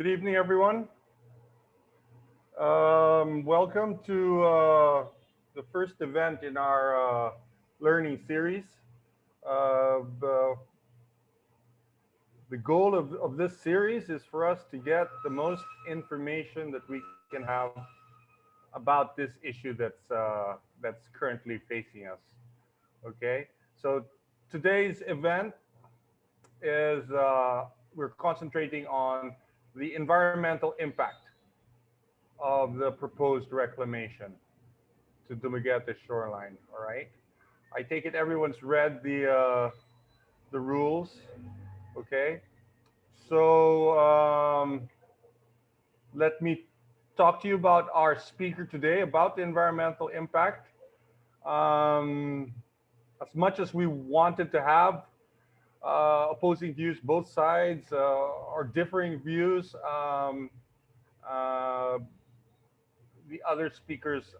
Good evening, everyone. Welcome to the first event in our learning series. The goal of this series is for us to get the most information that we can have about this issue that's currently facing us. Okay, so today's event is we're concentrating on the environmental impact of the proposed reclamation to Dumaguete shoreline. All right. I take it everyone's read the rules. Okay. So let me talk to you about our speaker today about the environmental impact. As much as we wanted to have opposing views, both sides, or differing views, the other speakers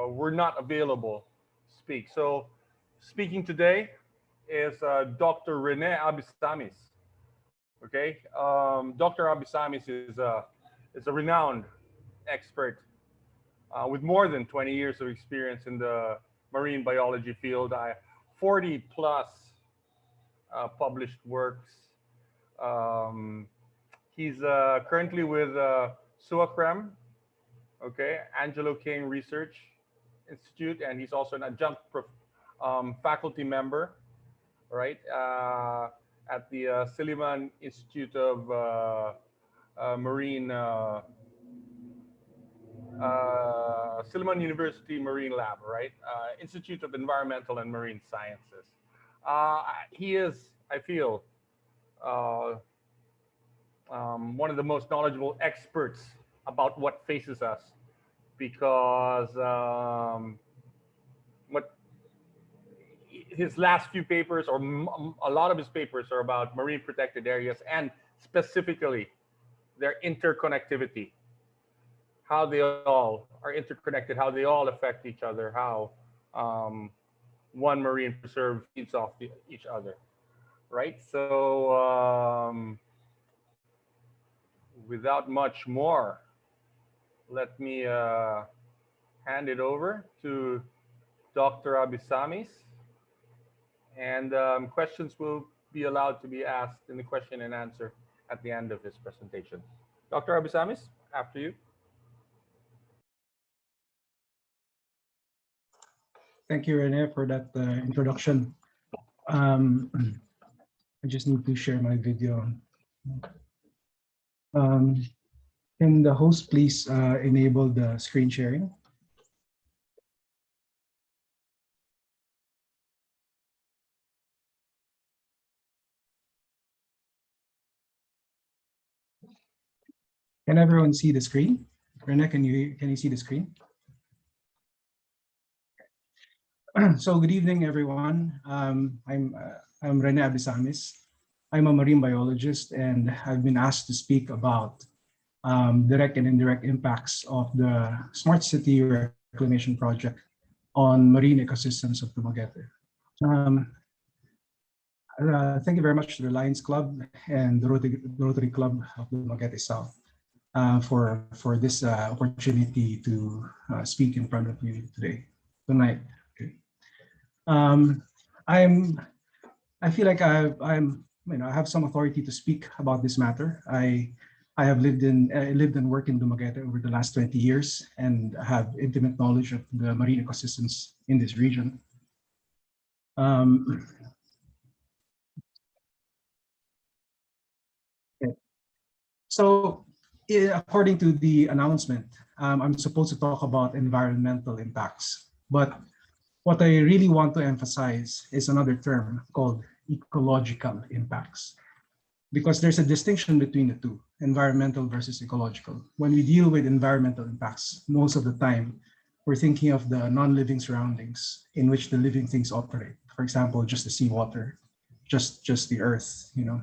were not available to speak. So speaking today is Dr. Rene Abesamis. Okay, Dr. Abesamis is a renowned expert with more than 20 years of experience in the marine biology field, 40 plus published works. He's currently with SUAKCREM, okay, Angelo King Research Institute, and he's also an adjunct faculty member, right, at the Silliman Institute of Marine, Silliman University Marine Lab, right, Institute of Environmental and Marine Sciences. He is, I feel, one of the most knowledgeable experts about what faces us, because what his last few papers, or a lot of his papers, are about marine protected areas and specifically their interconnectivity, how they all are interconnected, how they all affect each other, how one marine preserve feeds off each other, right? So without much more, let me hand it over to Dr. Abesamis, and questions will be allowed to be asked in the question and answer at the end of his presentation. Dr. Abesamis, after you. Thank you, Rene, for that introduction. I just need to share my video. Can the host please enable the screen sharing? Can everyone see the screen? Rene, can you see the screen? So good evening, everyone. I'm Rene Abesamis. I'm a marine biologist, and I've been asked to speak about direct and indirect impacts of the Smart City Reclamation Project on marine ecosystems of Dumaguete. Thank you very much to the Lions Club and the Rotary Club of Dumaguete South for this opportunity to speak in front of you tonight. Okay. I feel like I have some authority to speak about this matter. I have lived and worked in Dumaguete over the last 20 years and have intimate knowledge of the marine ecosystems in this region. Okay. So, according to the announcement, I'm supposed to talk about environmental impacts, but what I really want to emphasize is another term called ecological impacts, because there's a distinction between the two, environmental versus ecological. When we deal with environmental impacts, most of the time, we're thinking of the non-living surroundings in which the living things operate. For example, just the seawater, just the earth, you know.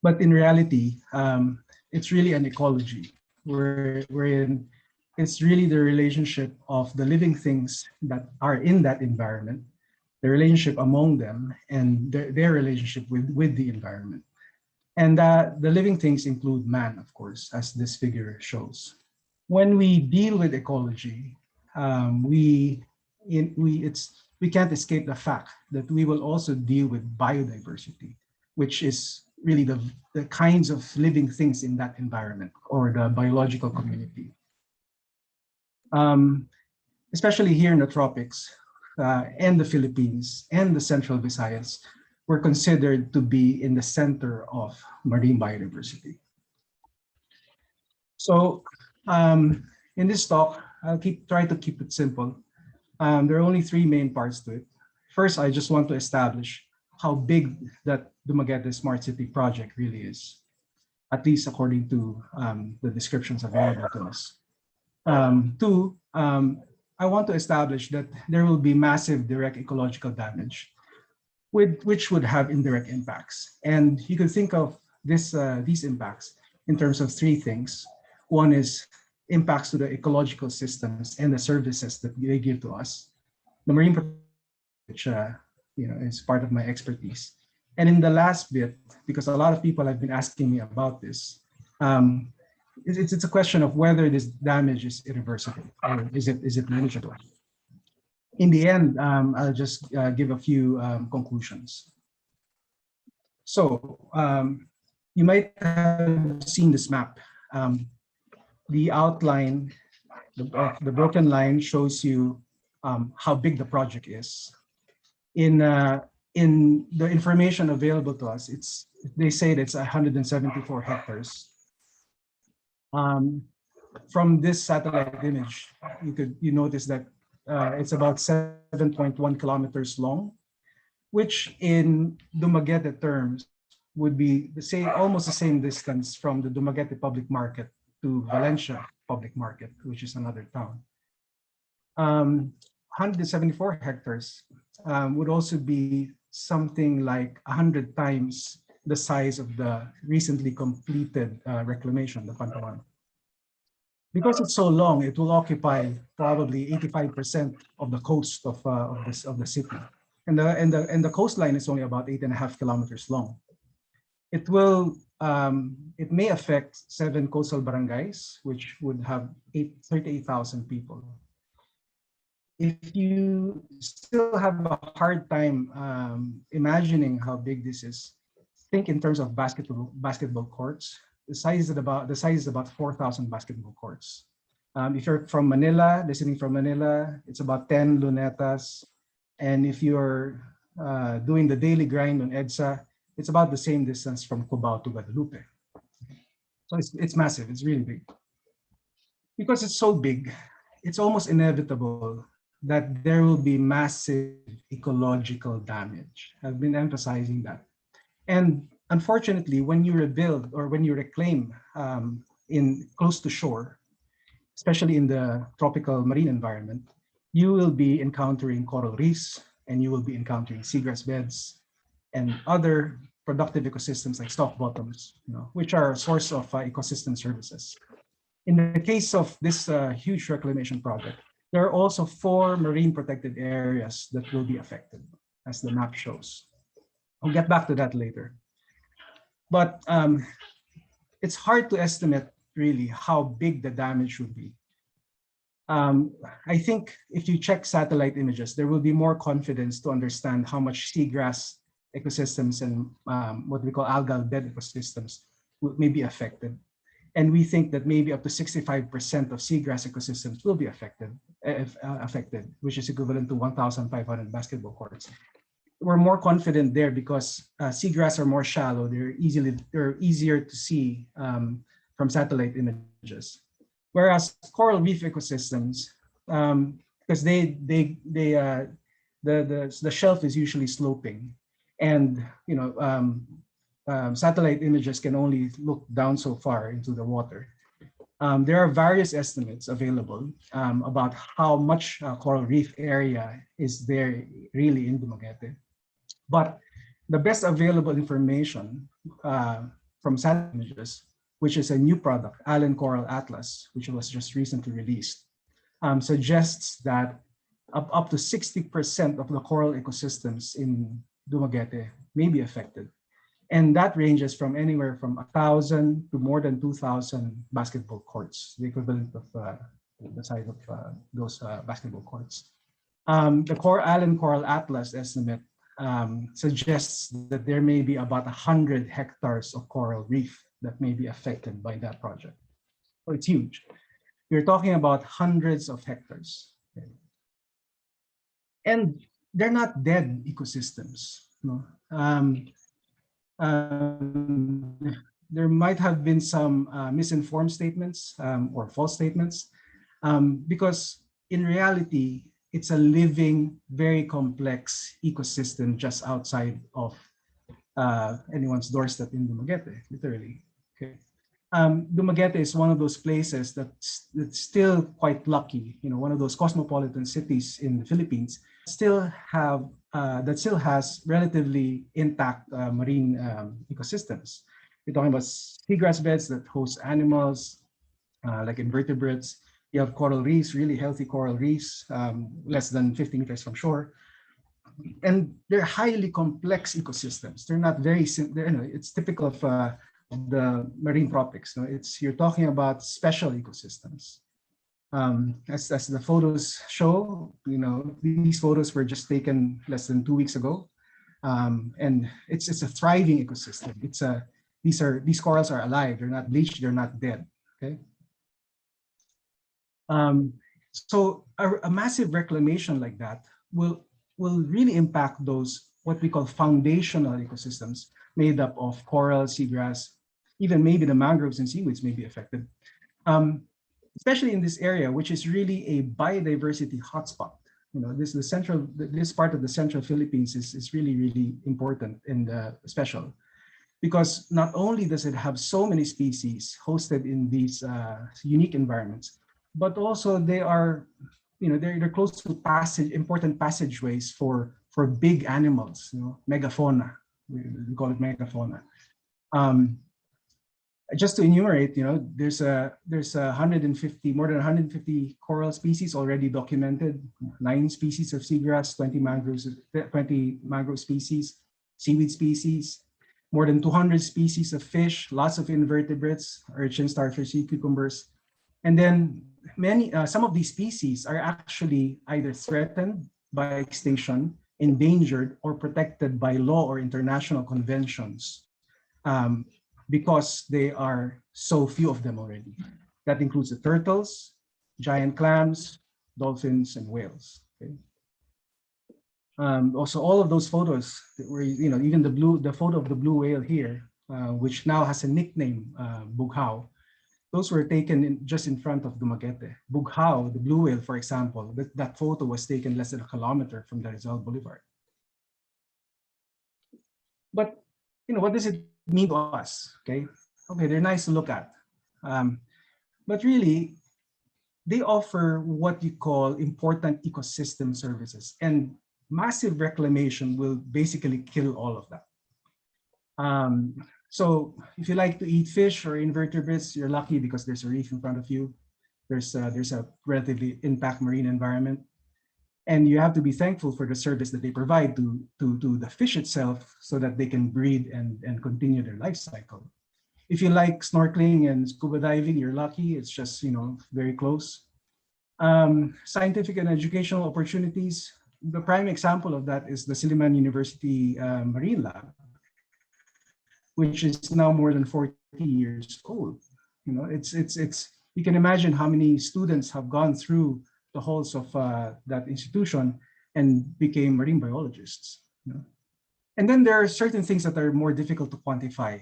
But in reality, it's really an ecology wherein it's really the relationship of the living things that are in that environment, the relationship among them, and their relationship with the environment. And the living things include man, of course, as this figure shows. When we deal with ecology, we can't escape the fact that we will also deal with biodiversity, which is really the kinds of living things in that environment or the biological community. Especially here in the tropics and the Philippines and the Central Visayas, were considered to be in the center of marine biodiversity. So in this talk, I'll try to keep it simple. There are only three main parts to it. First, I just want to establish how big that Dumaguete Smart City project really is, at least according to the descriptions available to us. Two, I want to establish that there will be massive direct ecological damage, which would have indirect impacts. And you can think of these impacts in terms of three things. One is impacts to the ecological systems and the services that they give to us. The marine protection, which is part of my expertise. And in the last bit, because a lot of people have been asking me about this, it's a question of whether this damage is irreversible or is it manageable. In the end, I'll just give a few conclusions. So you might have seen this map. The outline, the broken line shows you how big the project is. In the information available to us, they say that it's 174 hectares. From this satellite image, you notice that it's about 7.1 kilometers long, which in Dumaguete terms would be almost the same distance from the Dumaguete public market to Valencia public market, which is another town. 174 hectares would also be something like 100 times the size of the recently completed reclamation, the Pantawan. Because it's so long, it will occupy probably 85% of the coast of the city, and the coastline is only about 8.5 kilometers long. It may affect 7 coastal barangays, which would have 38,000 people. If you still have a hard time imagining how big this is, think in terms of basketball courts. The size is about 4,000 basketball courts. If you're from Manila, listening from Manila, it's about 10 lunetas. And if you're doing the daily grind on EDSA, it's about the same distance from Cubao to Guadalupe. So it's massive, it's really big. Because it's so big, it's almost inevitable that there will be massive ecological damage. I've been emphasizing that. And unfortunately, when you rebuild or when you reclaim in close to shore, especially in the tropical marine environment, you will be encountering coral reefs and you will be encountering seagrass beds and other productive ecosystems like stalk bottoms, which are a source of ecosystem services. In the case of this huge reclamation project, there are also 4 marine protected areas that will be affected, as the map shows. I'll get back to that later. But it's hard to estimate really how big the damage would be. I think if you check satellite images, there will be more confidence to understand how much seagrass ecosystems and what we call algal bed ecosystems may be affected. And we think that maybe up to 65% of seagrass ecosystems will be affected, which is equivalent to 1,500 basketball courts. We're more confident there because seagrass are more shallow. They're easier to see from satellite images. Whereas coral reef ecosystems, because the shelf is usually sloping, and satellite images can only look down so far into the water. There are various estimates available about how much coral reef area is there really in Dumaguete. But the best available information from satellite images, which is a new product, Allen Coral Atlas, which was just recently released, suggests that up to 60% of the coral ecosystems in Dumaguete may be affected. And that ranges from anywhere from 1,000 to more than 2,000 basketball courts, the equivalent of the size of those basketball courts. The Allen Coral Atlas estimate suggests that there may be about 100 hectares of coral reef that may be affected by that project. So it's huge. We're talking about hundreds of hectares. Okay. And they're not dead ecosystems. No? There might have been some misinformed statements or false statements because in reality, it's a living, very complex ecosystem just outside of anyone's doorstep in Dumaguete, literally. Okay. Dumaguete is one of those places that's still quite lucky, one of those cosmopolitan cities in the Philippines, still has relatively intact marine ecosystems. We're talking about seagrass beds that host animals like invertebrates. You have coral reefs, really healthy coral reefs, less than 50 meters from shore. And they're highly complex ecosystems. They're not very simple. It's typical of the marine tropics. You're talking about special ecosystems. As the photos show, these photos were just taken less than 2 weeks ago, and it's a thriving ecosystem. These corals are alive. They're not bleached. They're not dead. Okay. So a massive reclamation like that will really impact those what we call foundational ecosystems made up of coral, seagrass, even maybe the mangroves and seaweeds may be affected. Especially in this area, which is really a biodiversity hotspot. This part of the central Philippines is really, really important and special, because not only does it have so many species hosted in these unique environments, but also they are, they're close to important passageways for big animals, megafauna. We call it megafauna. Just to enumerate, there's more than 150 coral species already documented, 9 species of seagrass, 20 mangrove species, seaweed species, more than 200 species of fish, lots of invertebrates, urchins, starfish, sea cucumbers. And then some of these species are actually either threatened by extinction, endangered, or protected by law or international conventions. Because they are so few of them already. That includes the turtles, giant clams, dolphins, and whales. Okay. Also, all of those photos, even the photo of the blue whale here, which now has a nickname, Bughao, those were taken just in front of Dumaguete. Bughao, the blue whale, for example, that photo was taken less than a kilometer from the Rizal Boulevard. But what does it mean to us? Okay, they're nice to look at, but really, they offer what you call important ecosystem services, and massive reclamation will basically kill all of that. So if you like to eat fish or invertebrates, you're lucky because there's a reef in front of you. There's a relatively intact marine environment. And you have to be thankful for the service that they provide to the fish itself so that they can breed and continue their life cycle. If you like snorkeling and scuba diving, you're lucky. It's just, very close. Scientific and educational opportunities. The prime example of that is the Silliman University Marine Lab, which is now more than 40 years old. You can imagine how many students have gone through the halls of that institution and became marine biologists. And then there are certain things that are more difficult to quantify,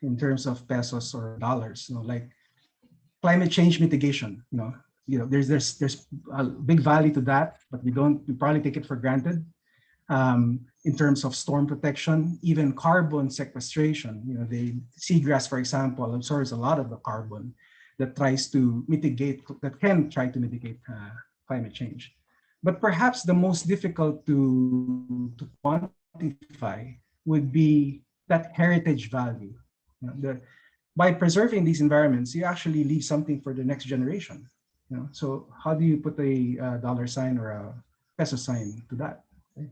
in terms of pesos or dollars, like climate change mitigation. There's a big value to that, but we probably take it for granted. In terms of storm protection, even carbon sequestration, the seagrass, for example, absorbs a lot of the carbon that can try to mitigate climate change. But perhaps the most difficult to quantify would be that heritage value. By preserving these environments, you actually leave something for the next generation. So how do you put a dollar sign or a peso sign to that? Okay?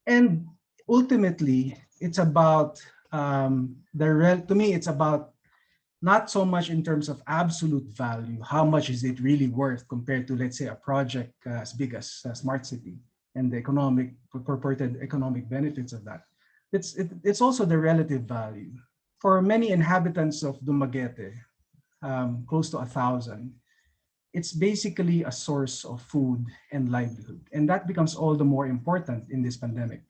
And ultimately, it's about to me, it's about not so much in terms of absolute value, how much is it really worth compared to, let's say, a project as big as Smart City and the purported economic benefits of that. It's also the relative value. For many inhabitants of Dumaguete, close to 1,000, it's basically a source of food and livelihood. And that becomes all the more important in this pandemic.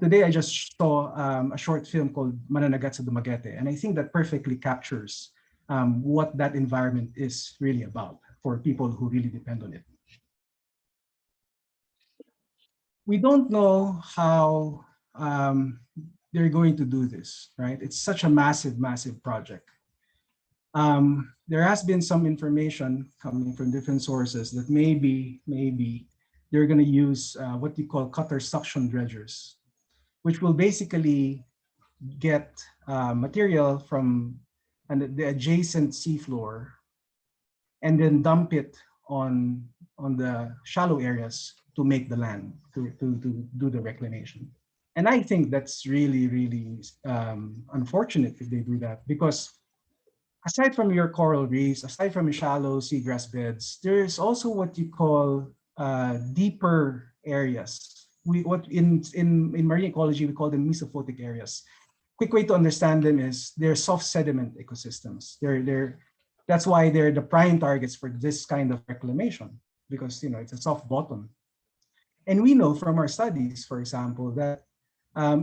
Today, I just saw a short film called Mananagat sa Dumaguete, and I think that perfectly captures what that environment is really about for people who really depend on it. We don't know how they're going to do this, right? It's such a massive, massive project. There has been some information coming from different sources that maybe they're going to use what you call cutter suction dredgers, which will basically get material from the adjacent seafloor and then dump it on the shallow areas to make the land, to do the reclamation. And I think that's really, really unfortunate if they do that, because aside from your coral reefs, aside from your shallow seagrass beds, there's also what you call deeper areas. What in marine ecology we call them mesophotic areas. Quick way to understand them is they're soft sediment ecosystems. That's why they're the prime targets for this kind of reclamation, because it's a soft bottom. And we know from our studies, for example, that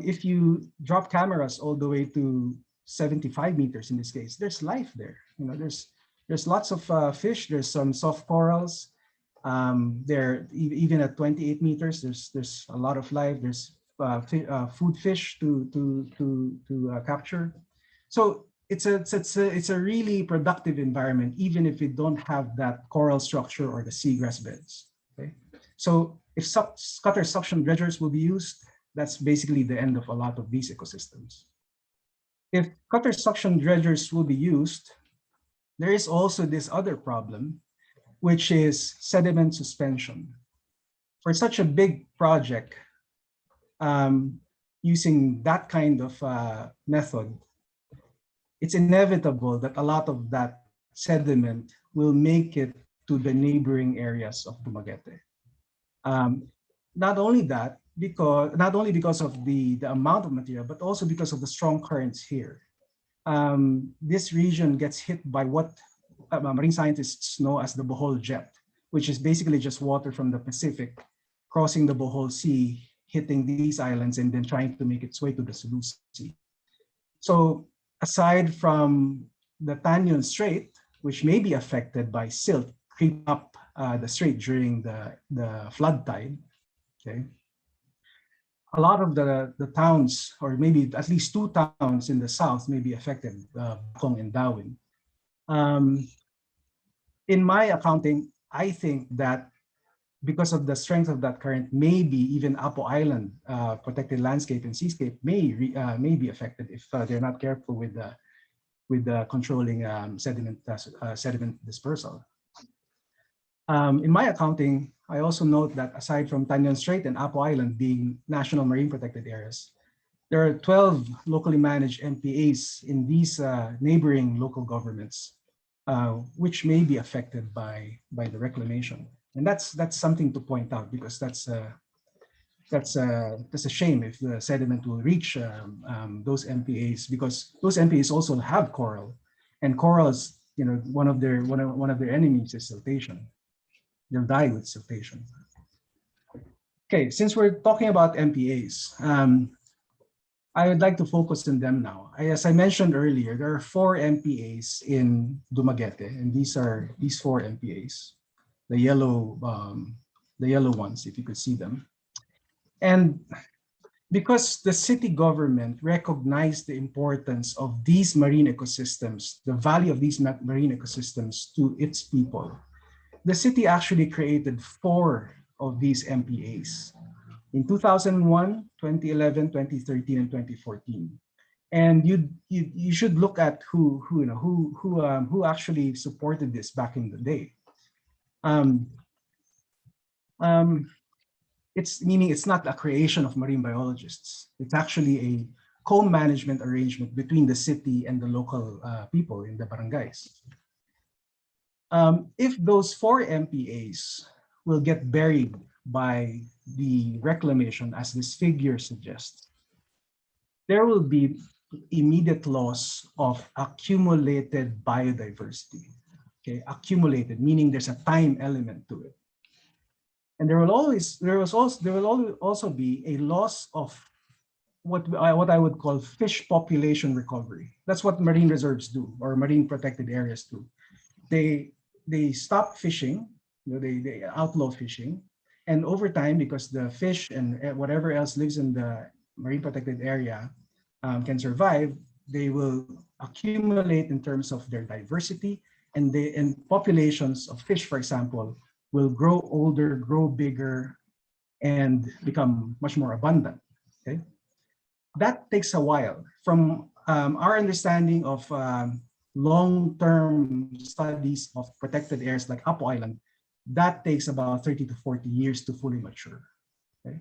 if you drop cameras all the way to 75 meters in this case, there's life there. There's lots of fish. There's some soft corals. There, even at 28 meters, there's a lot of life. There's food fish to capture. So it's a really productive environment, even if we don't have that coral structure or the seagrass beds. Okay, so if cutter suction dredgers will be used, that's basically the end of a lot of these ecosystems. If cutter suction dredgers will be used, there is also this other problem, which is sediment suspension. For such a big project, using that kind of method, it's inevitable that a lot of that sediment will make it to the neighboring areas of Dumaguete. Not only because of the amount of material, but also because of the strong currents here. This region gets hit by what marine scientists know as the Bohol jet, which is basically just water from the Pacific crossing the Bohol Sea, hitting these islands, and then trying to make its way to the Sulu Sea. So aside from the Tanyon Strait, which may be affected by silt creeping up the strait during the flood tide, okay, a lot of the towns, or maybe at least two towns in the south may be affected, Bacong and Dawin. In my accounting, I think that because of the strength of that current, maybe even Apo Island protected landscape and seascape may be affected if they're not careful with the controlling sediment dispersal. In my accounting, I also note that aside from Tanyon Strait and Apo Island being national marine protected areas, there are 12 locally managed MPAs in these neighboring local governments, which may be affected by the reclamation. And that's something to point out, because that's a shame if the sediment will reach those MPAs, because those MPAs also have coral, and corals, one of their enemies is siltation. They'll die with siltation. Okay, since we're talking about MPAs, I would like to focus on them now. As I mentioned earlier, there are 4 MPAs in Dumaguete, and these 4 MPAs, the yellow ones, if you could see them. And because the city government recognized the importance of these marine ecosystems, the value of these marine ecosystems to its people, the city actually created 4 of these MPAs in 2001, 2011, 2013, and 2014. And you should look at who actually supported this back in the day. It's not a creation of marine biologists. It's actually co-management arrangement between the city and the local people in the barangays. If those 4 MPAs will get buried by the reclamation, as this figure suggests, there will be immediate loss of accumulated biodiversity. Okay, accumulated, meaning there's a time element to it. And there will also be a loss of what I would call fish population recovery. That's what marine reserves do, or marine protected areas do. They stop fishing, they outlaw fishing, and over time, because the fish and whatever else lives in the marine protected area can survive, they will accumulate in terms of their diversity, and populations of fish, for example, will grow older, grow bigger, and become much more abundant. Okay, that takes a while. From our understanding of long-term studies of protected areas like Apo Island, that takes about 30 to 40 years to fully mature. Okay?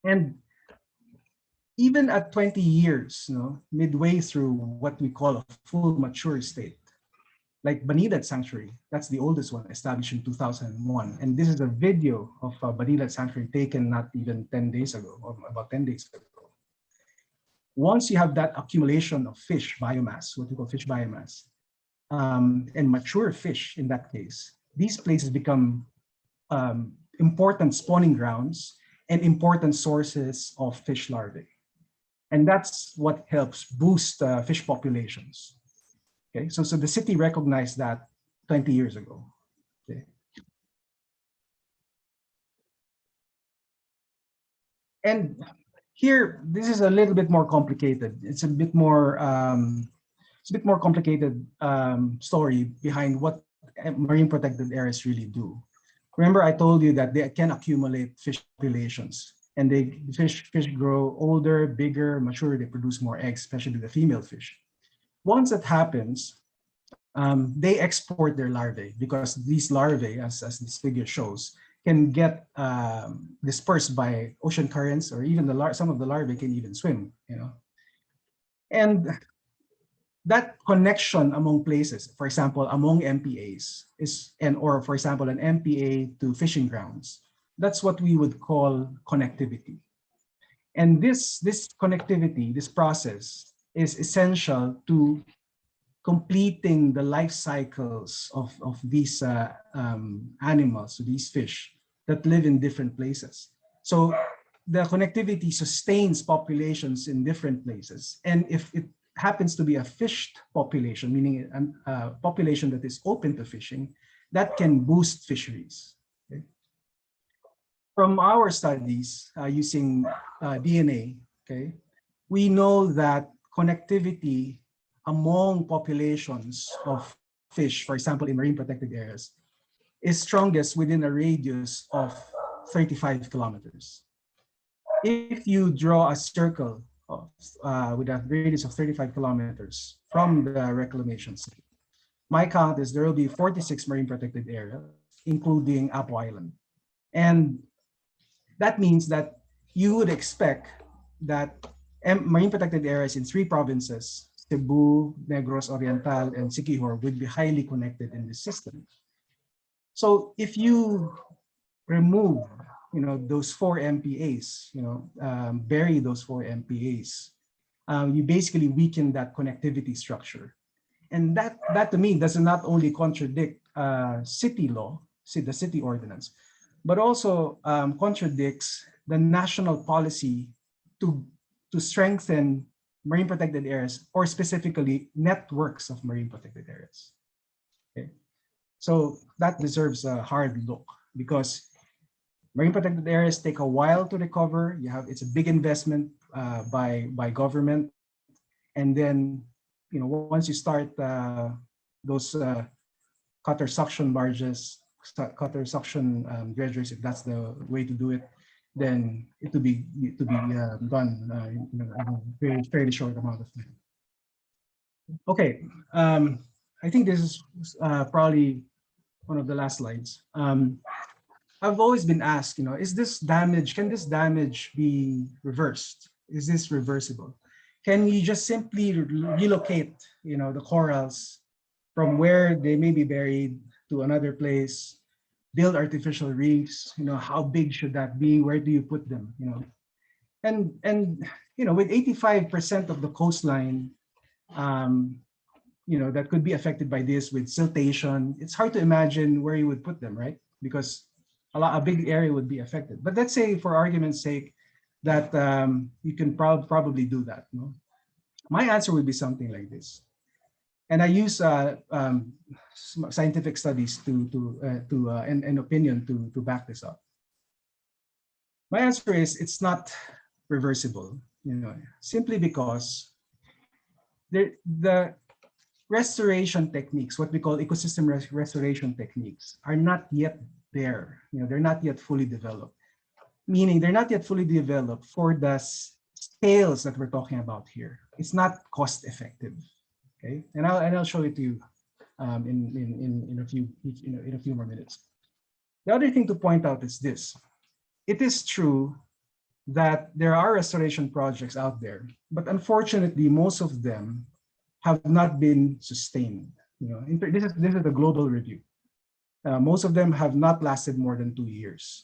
And even at 20 years, midway through what we call a full mature state, like Banilad Sanctuary, that's the oldest one, established in 2001. And this is a video of Banilad Sanctuary taken not even 10 days ago, or about 10 days ago. Once you have that accumulation of fish biomass, what we call fish biomass, and mature fish in that case, these places become important spawning grounds and important sources of fish larvae. And that's what helps boost fish populations. Okay, so the city recognized that 20 years ago. Okay. And here, this is a little bit more complicated. It's a bit more complicated story behind what marine protected areas really do. Remember, I told you that they can accumulate fish populations, and the fish grow older, bigger, mature. They produce more eggs, especially the female fish. Once that happens, they export their larvae, because these larvae, as this figure shows, can get dispersed by ocean currents, or even some of the larvae can even swim. And that connection among places, for example, among MPAs, or for example, an MPA to fishing grounds, that's what we would call connectivity. And this connectivity, this process, is essential to completing the life cycles of these animals, these fish that live in different places. So the connectivity sustains populations in different places. And if it happens to be a fished population, meaning a population that is open to fishing, that can boost fisheries. Okay? From our studies using DNA, okay, we know that connectivity among populations of fish, for example, in marine protected areas, is strongest within a radius of 35 kilometers. If you draw a circle with a radius of 35 kilometers from the reclamation site, my count is there will be 46 marine protected areas, including Apo Island. And that means that you would expect that marine protected areas in 3 provinces, Cebu, Negros Oriental, and Siquijor, would be highly connected in this system. So if you remove, those 4 MPAs, bury those 4 MPAs, you basically weaken that connectivity structure. And that to me does not only contradict city law, the city ordinance, but also contradicts the national policy to strengthen marine protected areas, or specifically networks of marine protected areas. Okay, so that deserves a hard look, because marine protected areas take a while to recover. It's a big investment by government, and then once you start those cutter suction barges, cutter suction dredgers, if that's the way to do it, then it will be done in a fairly short amount of time. Okay, I think this is probably one of the last slides. I've always been asked, can this damage be reversed? Is this reversible? can we just simply relocate, the corals from where they may be buried to another place, build artificial reefs? How big should that be? Where do you put them? And with 85% of the coastline, that could be affected by this with siltation, it's hard to imagine where you would put them, right? Because a big area would be affected. But let's say, for argument's sake, that you can probably do that. My answer would be something like this, and I use scientific studies and opinion to back this up. My answer is it's not reversible, simply because the restoration techniques, what we call ecosystem restoration techniques, are not yet there. They're not yet fully developed. Meaning they're not yet fully developed for the scales that we're talking about here. It's not cost effective. Okay, and I'll show it to you in a few more minutes. The other thing to point out is this: it is true that there are restoration projects out there, but unfortunately, most of them have not been sustained. This is a global review. Most of them have not lasted more than 2 years.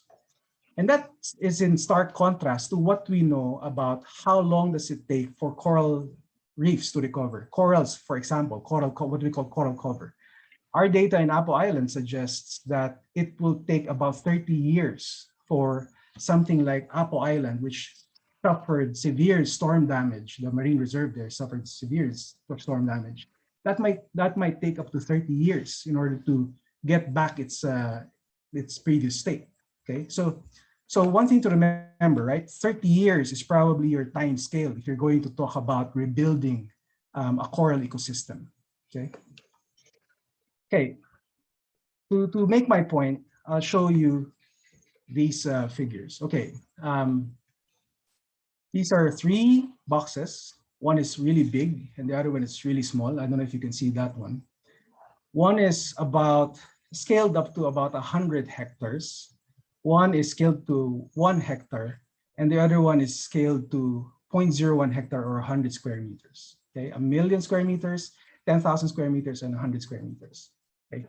And that is in stark contrast to what we know about how long does it take for coral reefs to recover. Corals, for example, what we call coral cover. Our data in Apo Island suggests that it will take about 30 years for something like Apo Island, which suffered severe storm damage. The marine reserve there suffered severe storm damage. That might take up to 30 years in order to get back its previous state. Okay, so one thing to remember, right? 30 years is probably your time scale if you're going to talk about rebuilding a coral ecosystem. Okay. To make my point, I'll show you these figures. Okay. These are 3 boxes. One is really big and the other one is really small. I don't know if you can see that one. One is scaled up to about 100 hectares. One is scaled to 1 hectare, and the other one is scaled to 0.01 hectare or 100 square meters. Okay, 1 million square meters, 10,000 square meters, and 100 square meters. Okay,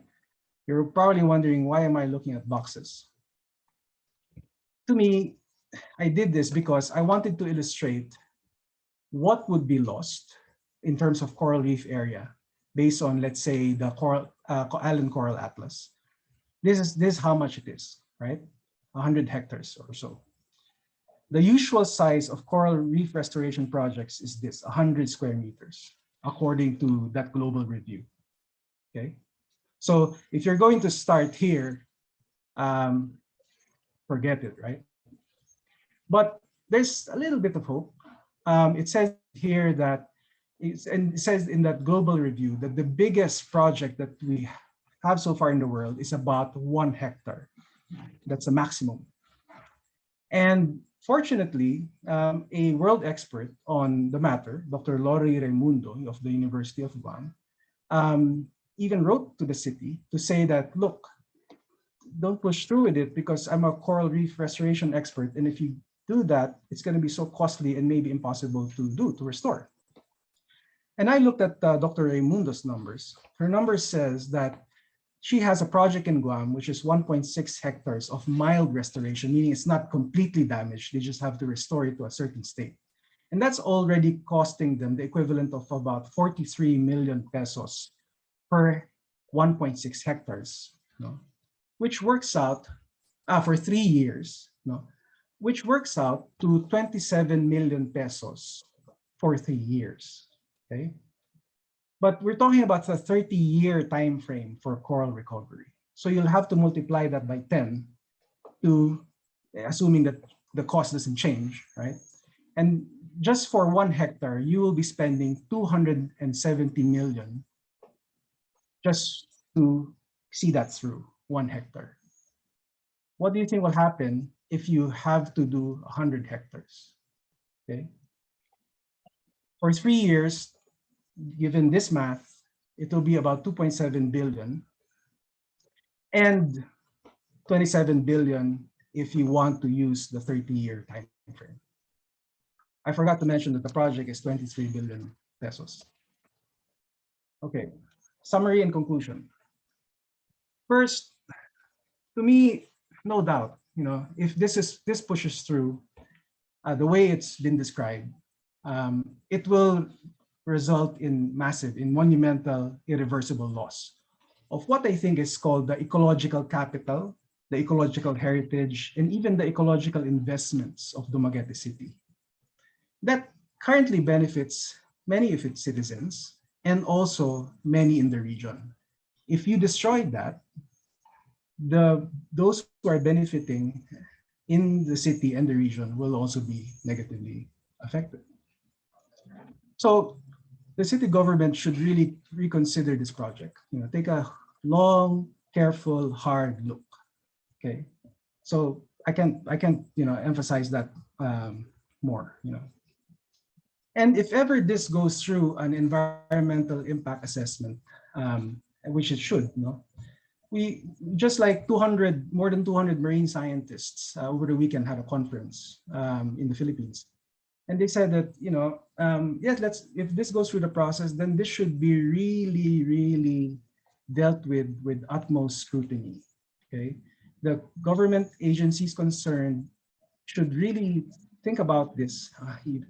you're probably wondering, why am I looking at boxes? To me, I did this because I wanted to illustrate what would be lost in terms of coral reef area based on, let's say, the Island Coral Atlas. This is how much it is, right? 100 hectares or so. The usual size of coral reef restoration projects is this, 100 square meters, according to that global review. Okay, so if you're going to start here, forget it, right? But there's a little bit of hope. It says here that, it says in that global review that the biggest project that we have so far in the world is about 1 hectare. That's the maximum. And fortunately, a world expert on the matter, Dr. Lori Raimundo of the University of Guam, even wrote to the city to say that, look, don't push through with it because I'm a coral reef restoration expert. And if you do that, it's going to be so costly and maybe impossible to restore. And I looked at Dr. Raimundo's numbers. Her number says that she has a project in Guam, which is 1.6 hectares of mild restoration, meaning it's not completely damaged. They just have to restore it to a certain state. And that's already costing them the equivalent of about 43 million pesos per 1.6 hectares, which works out for 3 years, which works out to 27 million pesos for 3 years. Okay. But we're talking about a 30-year time frame for coral recovery. So you'll have to multiply that by 10 to, assuming that the cost doesn't change, right? And just for 1 hectare, you will be spending 270 million just to see that through 1 hectare. What do you think will happen if you have to do 100 hectares? Okay. For 3 years, given this math, it will be about 2.7 billion and 27 billion if you want to use the 30-year time frame. I forgot to mention that the project is 23 billion pesos. Okay, summary and conclusion. First, to me, no doubt, if this pushes through the way it's been described, it will result in massive, in monumental, irreversible loss of what I think is called the ecological capital, the ecological heritage, and even the ecological investments of Dumaguete City that currently benefits many of its citizens and also many in the region. If you destroy that, those who are benefiting in the city and the region will also be negatively affected. So the city government should really reconsider this project. Take a long, careful, hard look. Okay, so I can't emphasize that more. And if ever this goes through an environmental impact assessment, which it should, we just like more than 200 marine scientists over the weekend had a conference in the Philippines, and they said that yes, if this goes through the process, then this should be really, really dealt with utmost scrutiny. Okay, the government agencies concerned should really think about this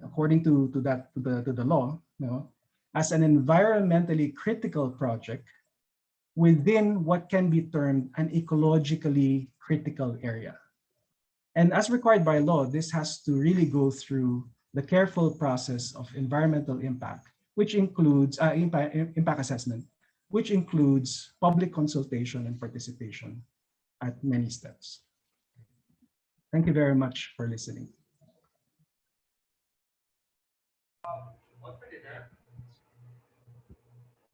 according to the law, as an environmentally critical project within what can be termed an ecologically critical area. And as required by law, this has to really go through the careful process of environmental impact, which includes impact assessment, which includes public consultation and participation at many steps. Thank you very much for listening.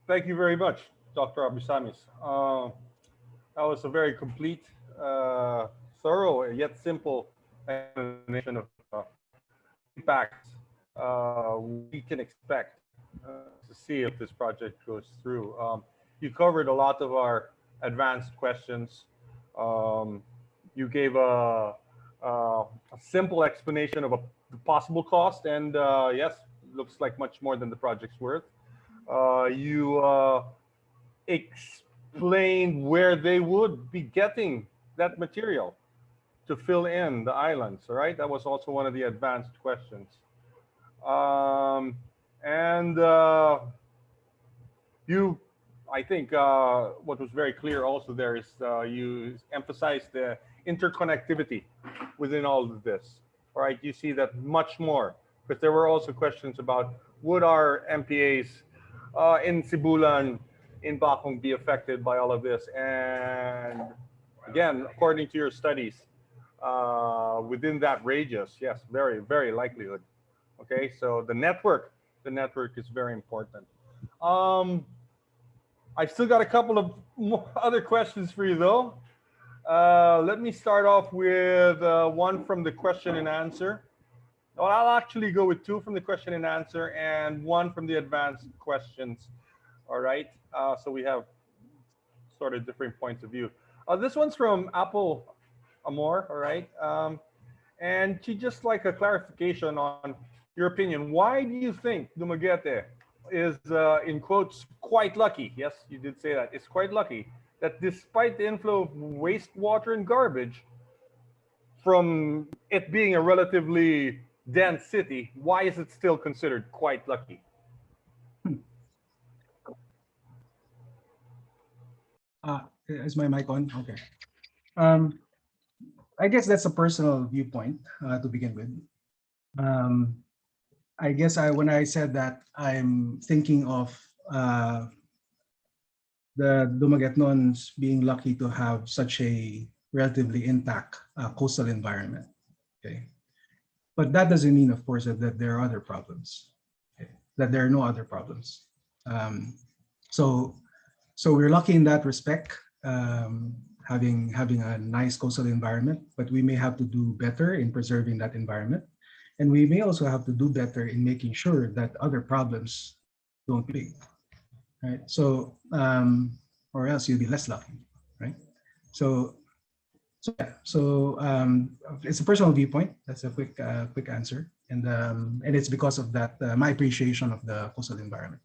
Thank you very much, Dr. Abesamis. That was a very complete, thorough, yet simple explanation of impacts we can expect to see if this project goes through. You covered a lot of our advanced questions. You gave a simple explanation of the possible cost, and yes, looks like much more than the project's worth. You explained where they would be getting that material to fill in the islands, right? That was also one of the advanced questions. And I think what was very clear also there is you emphasized the interconnectivity within all of this, right? You see that much more, because there were also questions about would our MPAs in Sibulan, in Bacong be affected by all of this? And again, according to your studies, within that radius, yes, very, very likelihood. Okay, so the network is very important. I've still got a couple of more other questions for you though. Let me start off with one from the question and answer. Well, I'll actually go with two from the question and answer and one from the advanced questions. All right, so we have sort of different points of view. This one's from Apple Amor, all right? And she just like a clarification on your opinion. Why do you think Dumaguete is, in quotes, quite lucky? Yes, you did say that. It's quite lucky that despite the inflow of wastewater and garbage, from it being a relatively dense city, why is it still considered quite lucky? Is my mic on? Okay. I guess that's a personal viewpoint to begin with. I guess when I said that, I'm thinking of the Dumaguetnons being lucky to have such a relatively intact coastal environment. Okay, but that doesn't mean, of course, that there are other problems. Okay? That there are no other problems. So we're lucky in that respect, having a nice coastal environment, but we may have to do better in preserving that environment. And we may also have to do better in making sure that other problems don't be big, right? So, or else you'll be less lucky, right? So it's a personal viewpoint. That's a quick answer. and it's because of that my appreciation of the coastal environment.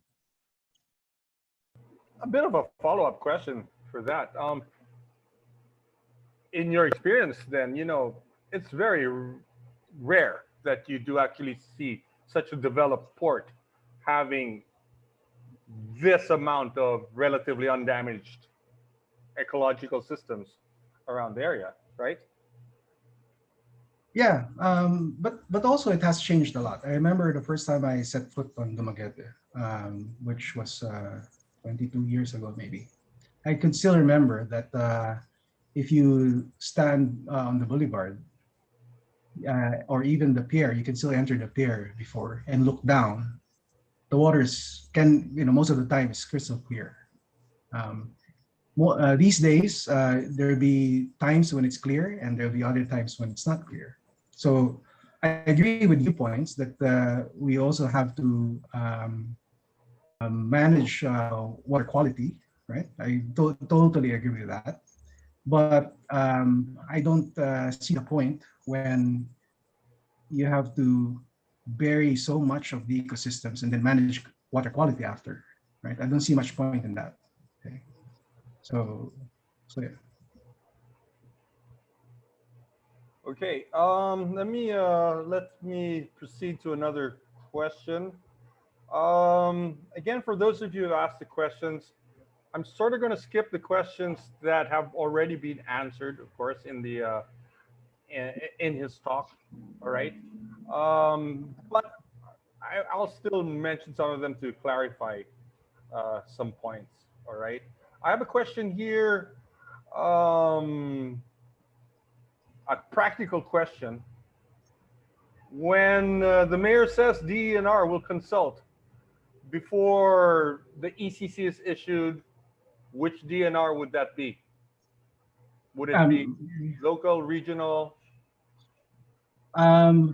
A bit of a follow-up question for that. In your experience, then, it's very rare that you do actually see such a developed port having this amount of relatively undamaged ecological systems around the area, right? Yeah, but also it has changed a lot. I remember the first time I set foot on Dumaguete, which was 22 years ago, maybe. I could still remember that if you stand on the boulevard or even the pier, you can still enter the pier before and look down. The waters can, most of the time is crystal clear. These days, there'll be times when it's clear and there'll be other times when it's not clear. So I agree with viewpoints that we also have to manage water quality, right? I totally agree with that. But I don't see the point when you have to bury so much of the ecosystems and then manage water quality after, right? I don't see much point in that. Okay, so yeah. Okay, let me proceed to another question. Again, for those of you who asked the questions, I'm sort of going to skip the questions that have already been answered, of course, in his talk. All right, but I'll still mention some of them to clarify some points. All right, I have a question here. A practical question. When the mayor says DENR will consult before the ECC is issued, which DNR would that be? Would it be Um, local, regional? um,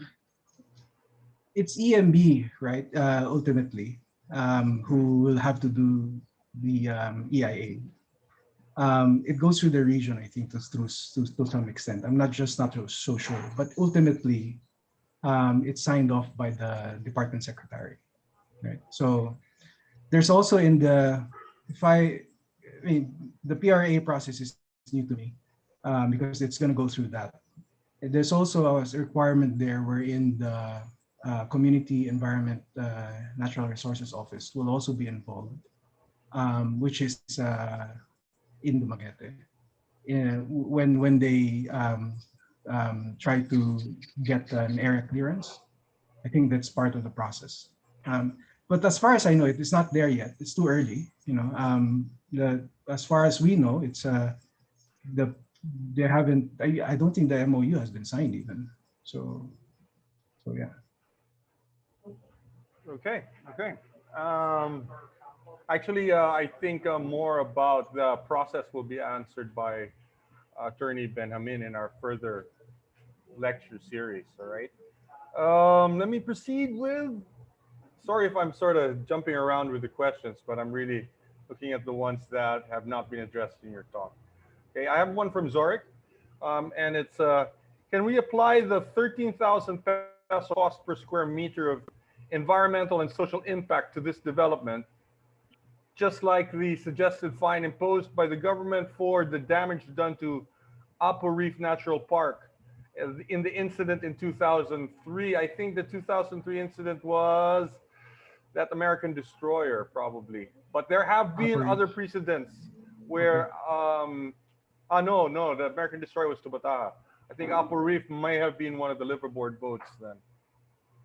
it's EMB, right? Ultimately, who will have to do the EIA. It goes through the region, I think, to some extent. I'm not so sure, but ultimately, it's signed off by the department secretary, right? So there's also in the, I mean, the PRA process is new to me because it's going to go through that. And there's also a requirement there wherein the Community Environment Natural Resources Office will also be involved, which is in Dumaguete. When they try to get an area clearance, I think that's part of the process. But as far as I know, it's not there yet. It's too early. As far as we know, it's the they haven't. I don't think the MOU has been signed even. So yeah. Okay, okay. Actually, I think more about the process will be answered by Attorney Benjamin in our further lecture series. All right. Let me proceed with. Sorry if I'm sort of jumping around with the questions, but I'm really looking at the ones that have not been addressed in your talk. Okay, I have one from Zorik, and it's can we apply the 13,000 peso cost per square meter of environmental and social impact to this development, just like the suggested fine imposed by the government for the damage done to Apo Reef Natural Park in the incident in 2003? I think the 2003 incident was that American destroyer, probably. But there have been other precedents where, no, the American destroyer was Tubata. I think Apo Reef may have been one of the liverboard boats then.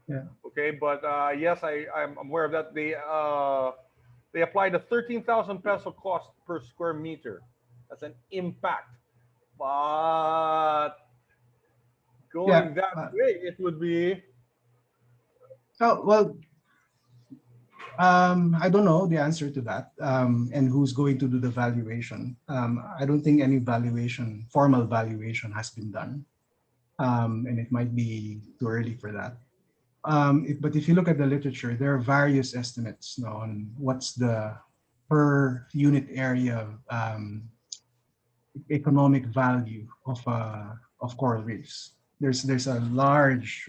Yeah. Okay, but yes, I'm aware of that. They applied a 13,000 peso cost per square meter. That's an impact. But going Yeah. that way, it would be. Oh well. I don't know the answer to that, and who's going to do the valuation. I don't think any formal valuation has been done, and it might be too early for that. But if you look at the literature, there are various estimates on what's the per unit area economic value of coral reefs. There's a large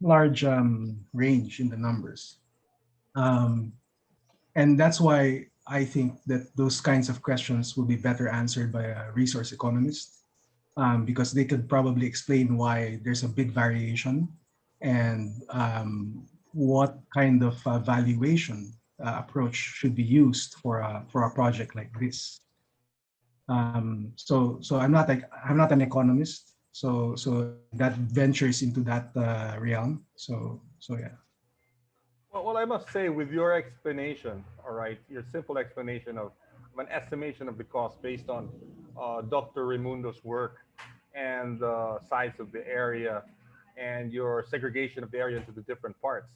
large range in the numbers. Um, and that's why I think that those kinds of questions will be better answered by a resource economist, because they could probably explain why there's a big variation and what kind of valuation approach should be used for a project like this. So I'm not an economist, so that ventures into that realm. So yeah. Well, I must say, with your explanation, all right, your simple explanation of an estimation of the cost based on Dr. Raimundo's work and the size of the area and your segregation of the area into the different parts,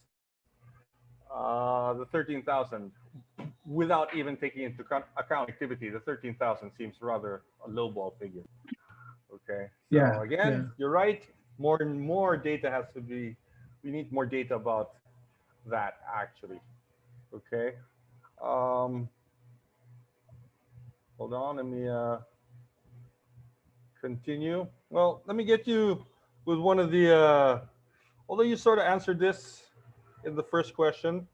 the 13,000, without even taking into account activity, the 13,000 seems rather a lowball figure. Okay, so Yeah, again, yeah. you're right. More and more data has to be. We need more data about that actually. Okay. Um, Hold on. Let me continue. Well, let me get you with one of the. Although you sort of answered this in the first question,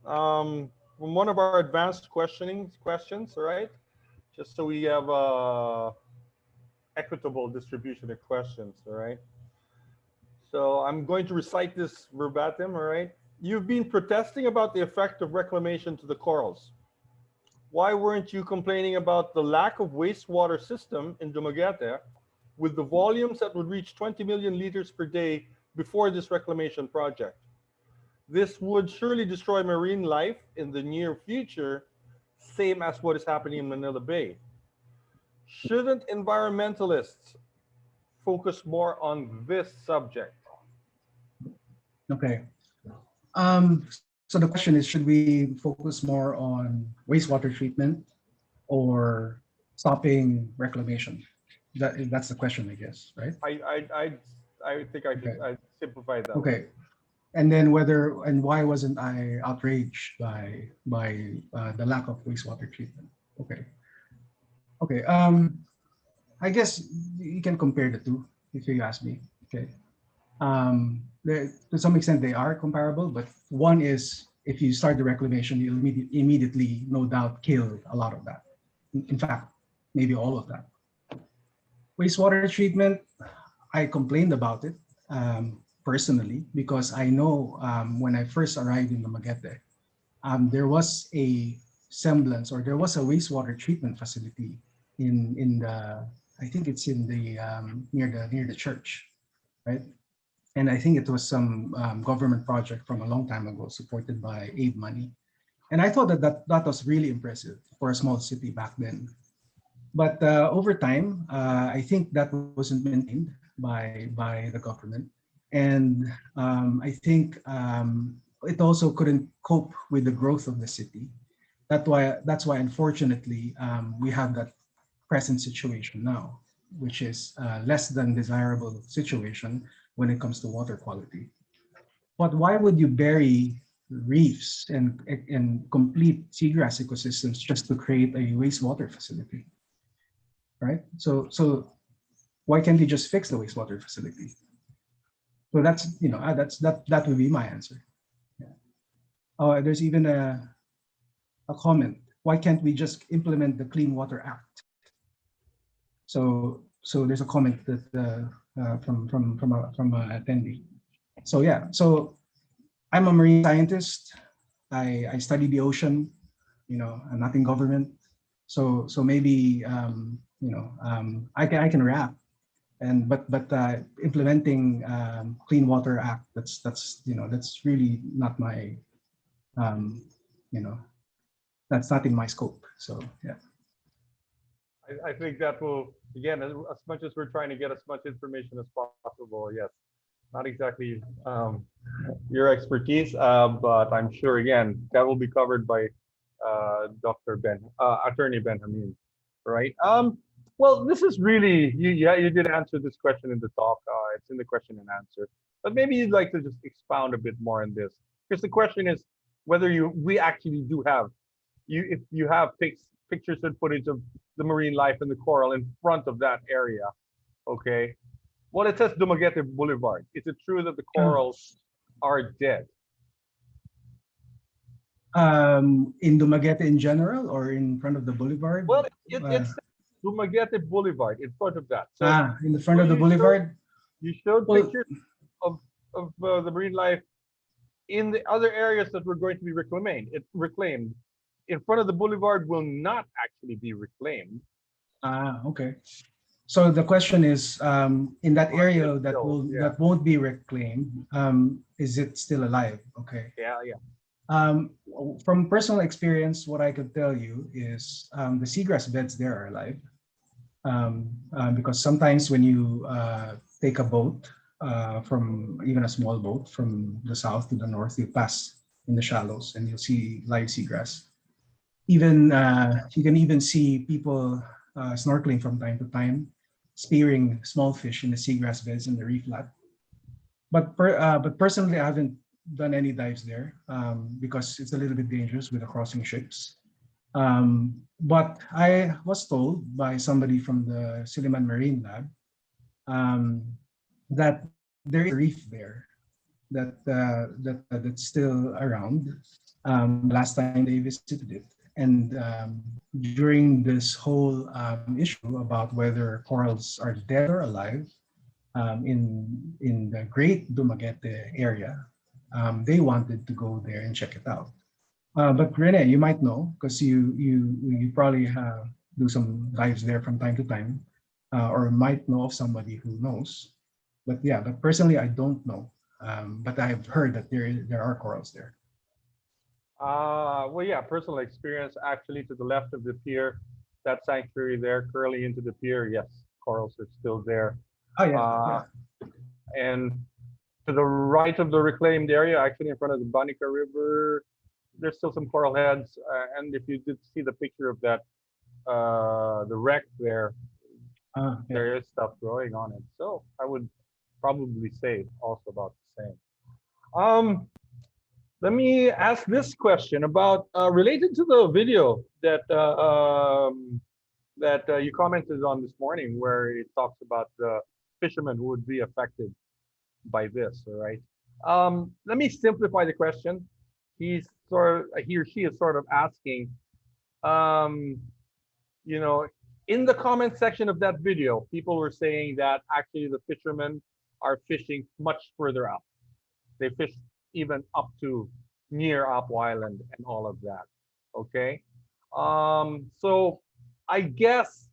from one of our advanced questioning questions. All right. Just so we have equitable distribution of questions. All right. So I'm going to recite this verbatim. All right. You've been protesting about the effect of reclamation to the corals. Why weren't you complaining about the lack of wastewater system in Dumaguete with the volumes that would reach 20 million liters per day before this reclamation project? This would surely destroy marine life in the near future, same as what is happening in Manila Bay. Shouldn't environmentalists focus more on this subject? Okay. So the question is, should we focus more on wastewater treatment or stopping reclamation? That's the question, I guess, right? I I I, I think I should Okay. I simplify it that way. Okay. And then whether and why wasn't I outraged by the lack of wastewater treatment? Okay. Okay. I guess you can compare the two if you ask me. Okay. To some extent they are comparable, but one is if you start the reclamation, you'll immediately, no doubt, kill a lot of that. In fact, maybe all of that. Wastewater treatment, I complained about it personally because I know when I first arrived in Dumaguete, there was a semblance or there was a wastewater treatment facility in the, I think it's in the near the church, right? And I think it was some government project from a long time ago supported by aid money. And I thought that was really impressive for a small city back then. But over time, I think that wasn't maintained by the government, and I think it also couldn't cope with the growth of the city. That's why unfortunately we have that present situation now, which is less than desirable situation when it comes to water quality. But why would you bury reefs and complete seagrass ecosystems just to create a wastewater facility, right? So why can't you just fix the wastewater facility? So that would be my answer. Yeah. Oh, there's even a comment. Why can't we just implement the Clean Water Act? So there's a comment that from a attendee. So yeah, so I'm a marine scientist. I study the ocean. I'm not in government. So maybe I can rap, and but implementing Clean Water Act, that's really not my um, you know that's not in my scope. So yeah. I think that will, again, as much as we're trying to get as much information as possible, yes, not exactly your expertise, but I'm sure, again, that will be covered by Attorney Ben Hameen, right? Well, this is really, yeah, you did answer this question in the talk. It's in the question and answer, but maybe you'd like to just expound a bit more on this, because the question is whether we actually do have if you have pictures and footage of the marine life and the coral in front of that area, okay, Well, it says Dumaguete Boulevard. Is it true that the Ah, corals are dead? in Dumaguete in general or in front of the boulevard? Well, Uh, it says Dumaguete Boulevard in front of that. So, in the front so of the boulevard? you showed Well, pictures of the marine life in the other areas that were going to be reclaimed. In front of the boulevard will not actually be reclaimed. okay. So the question is, in that But it's area still, yeah, that won't be reclaimed, is it still alive? Okay. yeah, yeah. Um, from personal experience, what I could tell you is the seagrass beds there are alive. Because sometimes when you take a boat from even a small boat from the south to the north, you pass in the shallows and you'll see live seagrass. Even you can even see people snorkeling from time to time, spearing small fish in the seagrass beds in the reef flat. But personally, I haven't done any dives there because it's a little bit dangerous with the crossing ships. But I was told by somebody from the Silliman Marine Lab um, that there is a reef there that's still around. Last time they visited it, and during this whole issue about whether corals are dead or alive in the Great Dumaguete area, they wanted to go there and check it out. But Rene, you might know because you probably do some dives there from time to time, or might know of somebody who knows. But yeah, but personally, I don't know. But I've heard that there are corals there. Well, yeah, personal experience actually to the left of the pier, that sanctuary there, curling into the pier. Yes, corals are still there. Oh yeah, Uh, yeah. and to the right of the reclaimed area, actually in front of the Banica River, there's still some coral heads. And if you did see the picture of that, the wreck there, Yeah. there is stuff growing on it. So I would probably say also about the same. Um, Let me ask this question about related to the video that you commented on this morning, where it talks about the fishermen who would be affected by this. All right. Let me simplify the question. He or she is sort of asking, um, you know, in the comment section of that video, people were saying that actually the fishermen are fishing much further out. They fish even up to near Apo Island and all of that. Okay. So I guess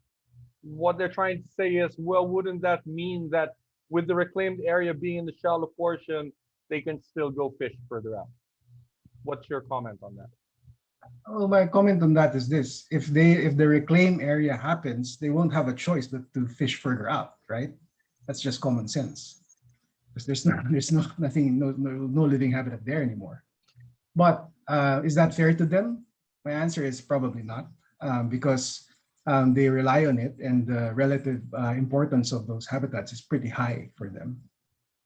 what they're trying to say is, well, wouldn't that mean that with the reclaimed area being in the shallow portion, they can still go fish further out? What's your comment on that? Well, my comment on that is this: if the reclaim area happens, they won't have a choice but to fish further out, right? That's just common sense. Because there's no nothing no living habitat there anymore. But is that fair to them? My answer is probably not, because they rely on it, and the relative importance of those habitats is pretty high for them.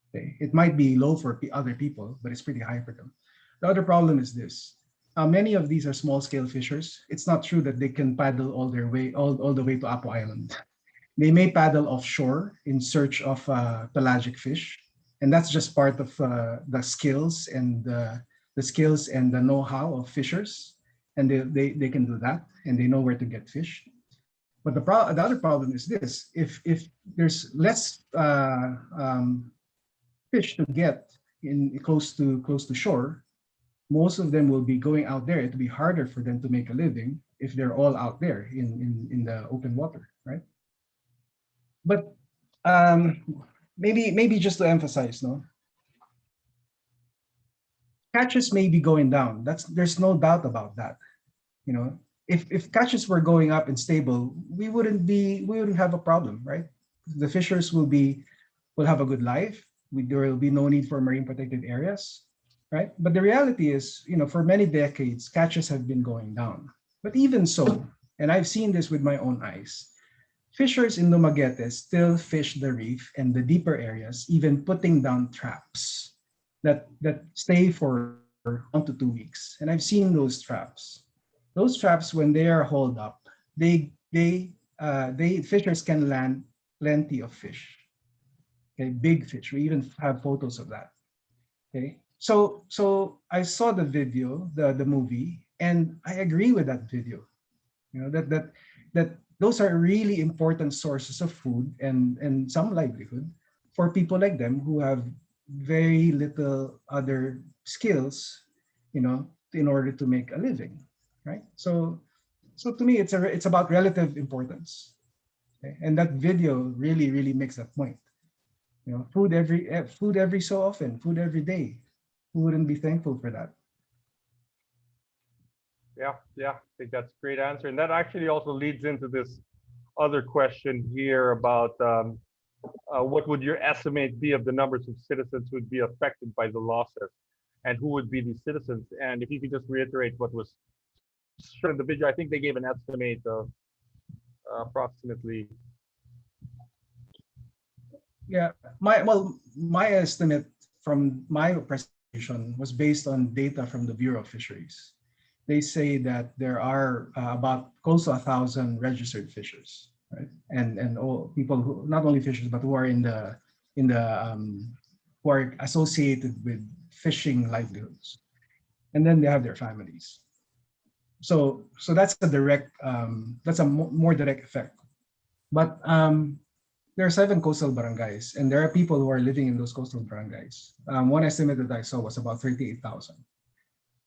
Okay? It might be low for other people, but it's pretty high for them. The other problem is this. Many of these are small-scale fishers. It's not true that they can paddle all the way to Apo Island. They may paddle offshore in search of pelagic fish, and that's just part of the skills and the know-how of fishers, and they can do that, and they know where to get fish. But the other problem is this: if there's less fish to get in close to shore, most of them will be going out there. It'll be harder for them to make a living if they're all out there in the open water, right? But maybe just to emphasize, no, catches may be going down. There's no doubt about that. You know, if catches were going up and stable, we wouldn't have a problem, right? The fishers will have a good life. There will be no need for marine protected areas, right? But the reality is, for many decades, catches have been going down. But even so, and I've seen this with my own eyes, fishers in Dumaguete still fish the reef and the deeper areas, even putting down traps that stay for 1 to 2 weeks. And I've seen those traps. Those traps, when they are hauled up, they fishers can land plenty of fish. Okay, big fish. We even have photos of that. Okay, so I saw the video, the movie, and I agree with that video. You know that those are really important sources of food and some livelihood for people like them who have very little other skills, in order to make a living, right? So to me, it's about relative importance, okay? And that video really makes that point. Food every so often, food every day. Who wouldn't be thankful for that? Yeah, I think that's a great answer. And that actually also leads into this other question here about what would your estimate be of the numbers of citizens who would be affected by the losses, and who would be these citizens? And if you could just reiterate what was shown in the video, I think they gave an estimate of approximately. Yeah, my estimate from my presentation was based on data from the Bureau of Fisheries. They say that there are about close to 1,000 registered fishers, right? And all people who, not only fishers, but who are in the who are associated with fishing livelihoods, and then they have their families. So that's a direct that's a more direct effect. But there are 7 coastal barangays, and there are people who are living in those coastal barangays. One estimate that I saw was about 38,000.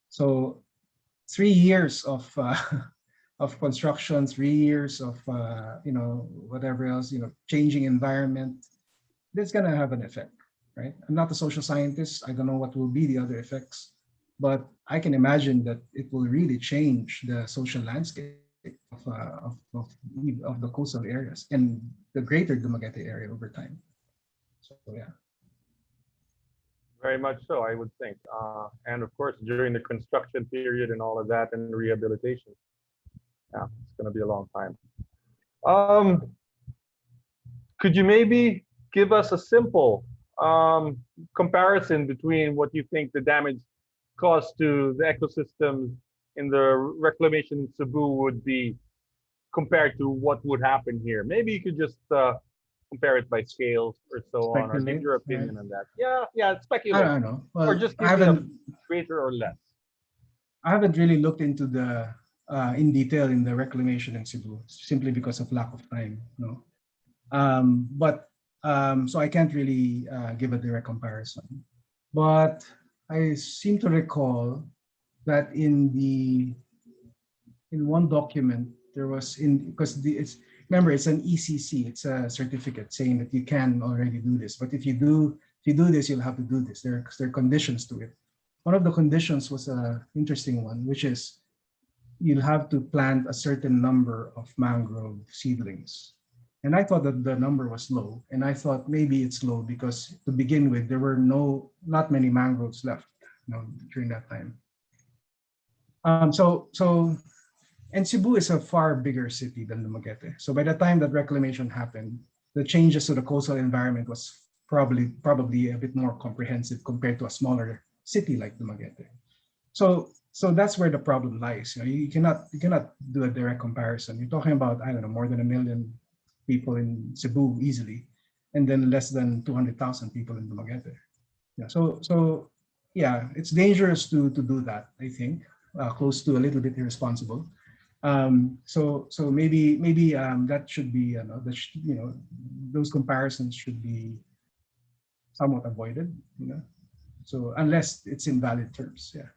So 3 years of of construction, 3 years of whatever else, changing environment. That's gonna have an effect, right? I'm not a social scientist. I don't know what will be the other effects, but I can imagine that it will really change the social landscape of the coastal areas and the greater Dumaguete area over time. So yeah. Very much so, I would think. And of course, during the construction period and all of that and rehabilitation. Yeah, it's going to be a long time. Um, could you maybe give us a simple comparison between what you think the damage caused to the ecosystems in the reclamation in Cebu would be compared to what would happen here? Maybe you could just compare it by scales or so on, or give Speculate, your right? opinion on that. Yeah, I speculate, don't know. or Well, just give me a greater or less. I haven't really looked into the in detail in the reclamation in Cebu simply because of lack of time. No, but so I can't really give a direct comparison. But I seem to recall that in one document there was in because it's remember it's an ECC, it's a certificate saying that you can already do this. But if you do this, you'll have to do this. There are conditions to it. One of the conditions was an interesting one, which is you'll have to plant a certain number of mangrove seedlings. And I thought that the number was low. And I thought maybe it's low because to begin with, there were not many mangroves left, during that time. And Cebu is a far bigger city than Dumaguete. So by the time that reclamation happened, the changes to the coastal environment was probably a bit more comprehensive compared to a smaller city like Dumaguete. So that's where the problem lies. You cannot do a direct comparison. You're talking about, I don't know, more than 1 million people in Cebu easily, and then less than 200,000 people in Dumaguete. Yeah. So yeah, it's dangerous to do that. I think close to a little bit irresponsible. So maybe that should be those comparisons should be somewhat avoided. So unless it's in valid terms, yeah.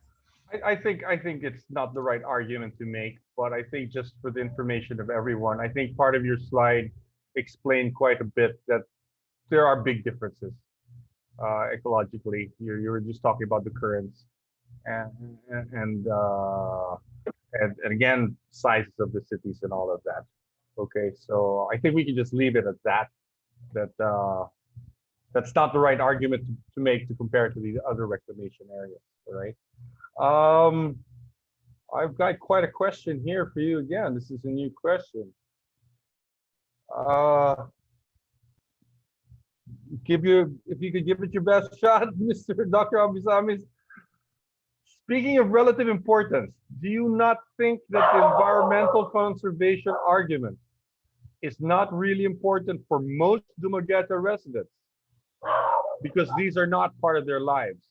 I think it's not the right argument to make, but I think just for the information of everyone, I think part of your slide explained quite a bit that there are big differences ecologically. You were just talking about the currents and and uh, and again sizes of the cities and all of that. Okay, so I think we can just leave it at that. That that's not the right argument to make to compare to the other reclamation areas. All right. Um, I've got quite a question here for you again. This is a new question. Uh, if you could give it your best shot, Mr. Dr. Abesamis. Speaking of relative importance, do you not think that the environmental conservation argument is not really important for most Dumaguete residents? because these are not part of their lives?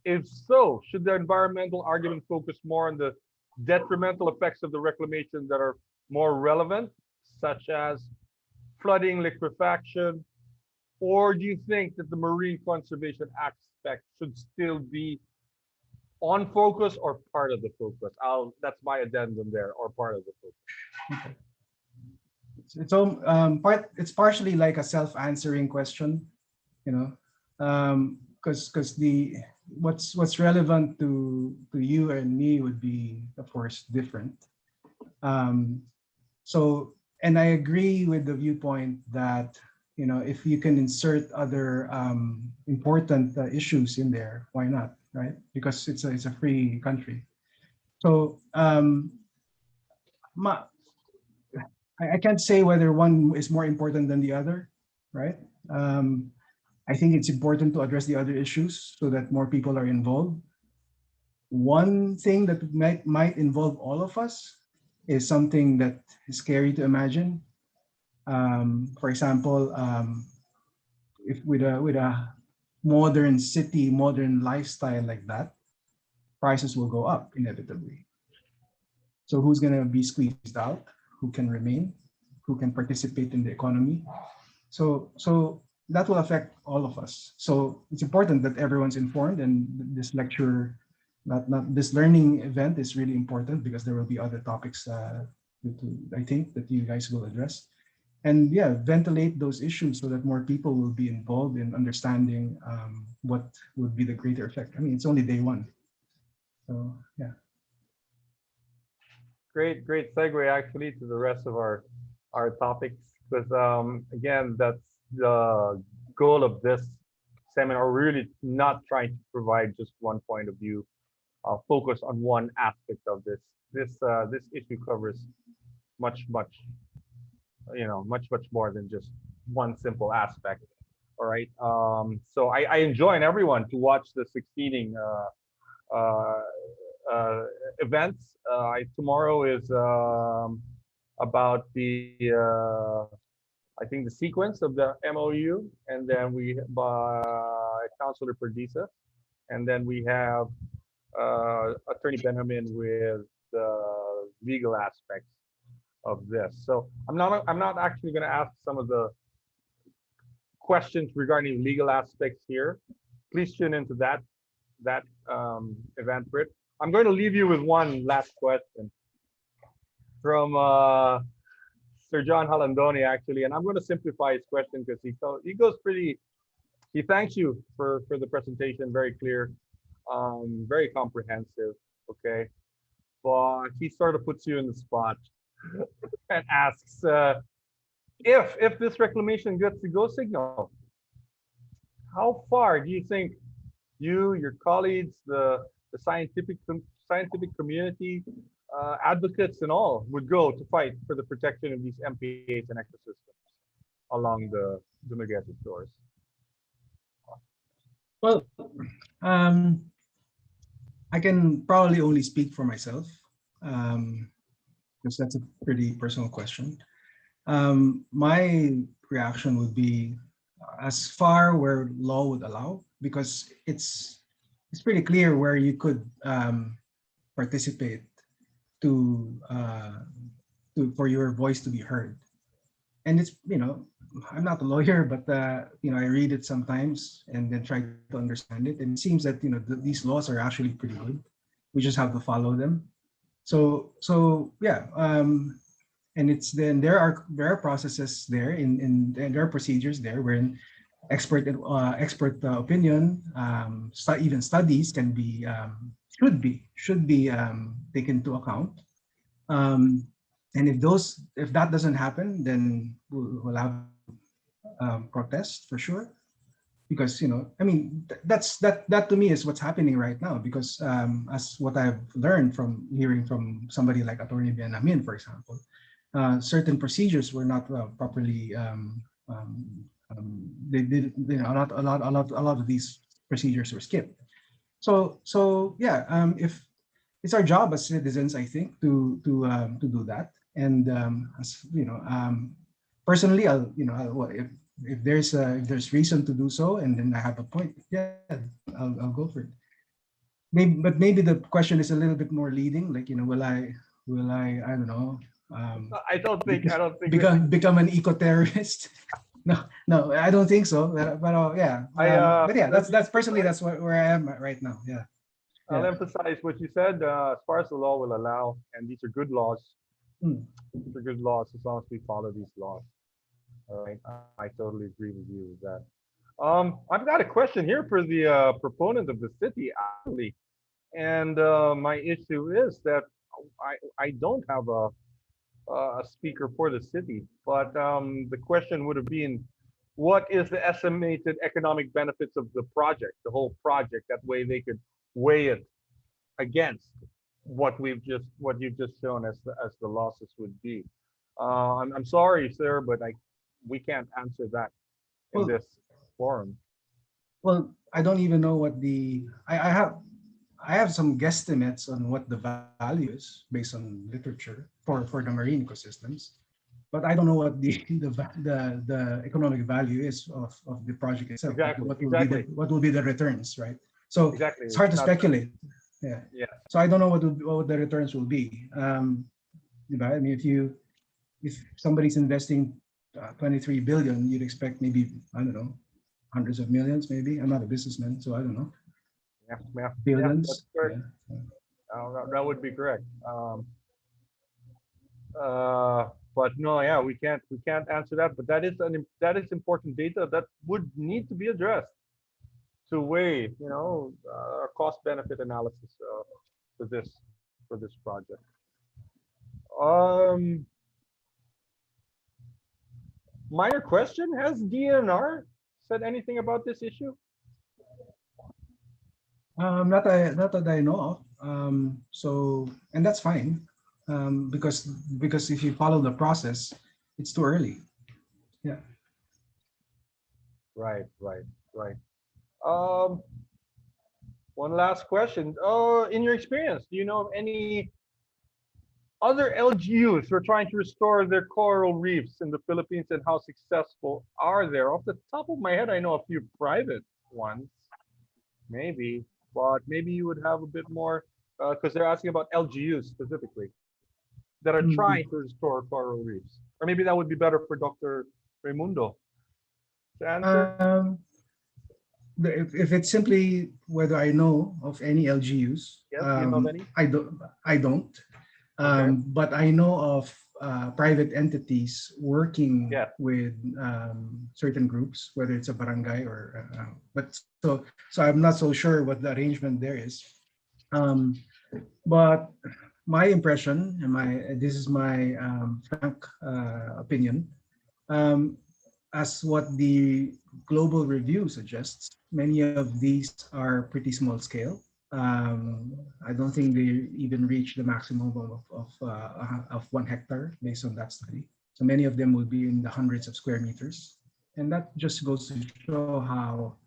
If so, should the environmental argument focus more on the detrimental effects of the reclamation that are more relevant, such as flooding, liquefaction, or do you think that the marine conservation aspect should still be on focus or part of the focus? That's my addendum there, or part of the focus. It's partially like a self-answering question, you know, because the what's relevant to you and me would be, of course, different. Um, so, and I agree with the viewpoint that, you know, if you can insert other important issues in there, why not, right? Because it's a free country. So my, I can't say whether one is more important than the other, right? I think it's important to address the other issues so that more people are involved. One thing that might involve all of us is something that is scary to imagine. For example, if with a modern city, modern lifestyle like that, prices will go up inevitably. So who's going to be squeezed out? Who can remain? Who can participate in the economy? So that will affect all of us. So it's important that everyone's informed, and this lecture, not this learning event, is really important because there will be other topics I think that you guys will address. And yeah, ventilate those issues so that more people will be involved in understanding what would be the greater effect. I mean, it's only day one. So yeah. Great segue actually to the rest of our topics, because again, that's the goal of this seminar. We're really not trying to provide just one point of view, focus on one aspect of this. This issue covers much much more than just one simple aspect. All right. So I enjoin everyone to watch the succeeding events. Tomorrow is about the I think the sequence of the MOU, and then we by Councilor Perdisa, and then we have Attorney Benjamin with the legal aspects of this. So I'm not actually going to ask some of the questions regarding legal aspects here. Please tune into that event, Brit. I'm going to leave you with one last question from Sir John Halandoni, actually, and I'm going to simplify his question because he goes pretty. He thanks you for the presentation, very clear, very comprehensive. Okay, but he sort of puts you in the spot and asks if this reclamation gets the go signal, how far do you think you, your colleagues, the scientific community, advocates and all would go to fight for the protection of these MPAs and ecosystems along the Dumaguete shores? Well, I can probably only speak for myself, because that's a pretty personal question. My reaction would be as far where law would allow, because it's pretty clear where you could participate to for your voice to be heard. And it's, you know, I'm not a lawyer, but you know, I read it sometimes and then try to understand it. And it seems that, you know, these laws are actually pretty good. We just have to follow them. So yeah, and it's then there are processes there and there are procedures there wherein expert opinion, even studies can be should be taken into account. And if that doesn't happen, then we'll have protest for sure, because, you know, I mean, that to me is what's happening right now, because as what I've learned from hearing from somebody like Attorney Benjamin, for example, certain procedures were not properly they did, you know, a lot of these procedures were skipped. So yeah, if it's our job as citizens, I think, to do that, and as you know, personally, if there's reason to do so, and then I have a point, yeah, I'll go for it. Maybe the question is a little bit more leading, like, I don't know, I don't think become an eco-terrorist. No, I don't think so. Yeah, but yeah, that's personally that's where I am right now. Yeah, I'll yeah. emphasize what you said. As far as the law will allow, and these are good laws. Hmm. These are good laws as long as we follow these laws. All right, I totally agree with you with that. I've got a question here for the proponent of the city, actually, and my issue is that I don't have a speaker for the city, but the question would have been, what is the estimated economic benefits of the project, the whole project? That way they could weigh it against what you've just shown as the losses would be. I'm sorry, sir, but we can't answer that in Well, this forum. well, I don't even know what I have some guesstimates on what the value is based on literature for the marine ecosystems, but I don't know what the economic value is of the project itself. Exactly, What what will be the returns, right? So exactly. it's hard It's to not. speculate. Yeah. Yeah, So I don't know what the returns will be. I mean, if somebody's investing 23 billion, you'd expect maybe, I don't know, hundreds of millions, maybe. I'm not a businessman, so I don't know. yeah. That's Billions. correct. Yeah. That would be correct. But no, yeah, we can't answer that. But that is important data that would need to be addressed to weigh, cost benefit analysis for this project. Um, Minor question: has DNR said anything about this issue? Not that I know of. And that's fine, because if you follow the process, it's too early. Yeah. Right, right, right. Um, One last question. In your experience, do you know of any other LGUs who are trying to restore their coral reefs in the Philippines, and how successful are there? Off the top of my head, I know a few private ones, maybe, but maybe you would have a bit more because they're asking about LGUs specifically that are trying Mm. to restore coral reefs. Or maybe that would be better for Dr. Raimundo to answer. Um, if it's simply whether I know of any LGUs, Yes, do you know of any? I don't. Okay. But I know of private entities working Yeah. with certain groups, whether it's a barangay but so I'm not so sure what the arrangement there is. Um, but my impression and this is my frank opinion, um, as what the global review suggests, many of these are pretty small scale. I don't think they even reach the maximum of 1 hectare based on that study. So many of them will be in the hundreds of square meters, and that just goes to show how